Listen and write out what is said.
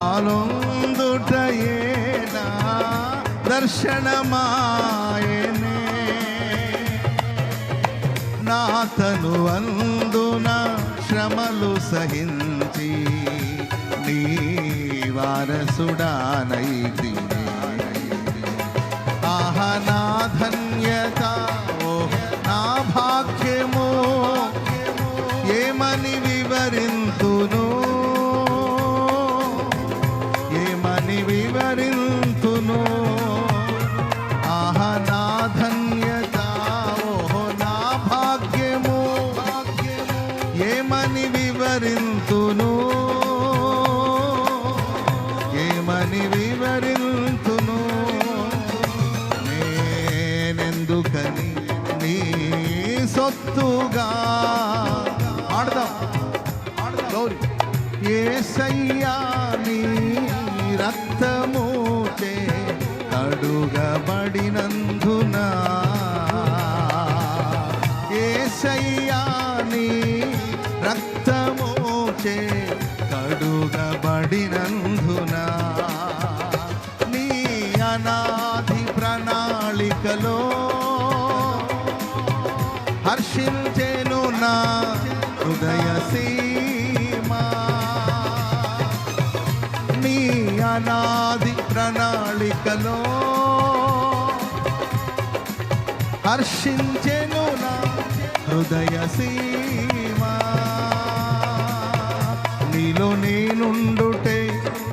ఆలొందుటయేనా దర్శనమాయనే నా తనువందున శ్రమలు సహించి నీ వారసుడానైతినే. ఆహా నా ధన్యత, ఓహ్ నా భాగ్యము, ఏమని వివరింతును, ఏమని వివరింతును. ఆహా నా ధన్యత, ఓహో నా భాగ్యము, ఏమని వివరింతును, ఏమని వివరింతును. నేనెందుకని నీ సొత్తుగా ఆడదాం గౌరీ యేసయ్యా నీ రక్తముచే కడుగబడినందున, యేసయ్యా నీ రక్తముచే కడుగబడినందున, నీ అనాది ప్రణాళికలో హర్షించెను నా హృదయ సీమా. నీ అనాది ప్రణాళికలో హర్షించెను నా హృదయ సీమా.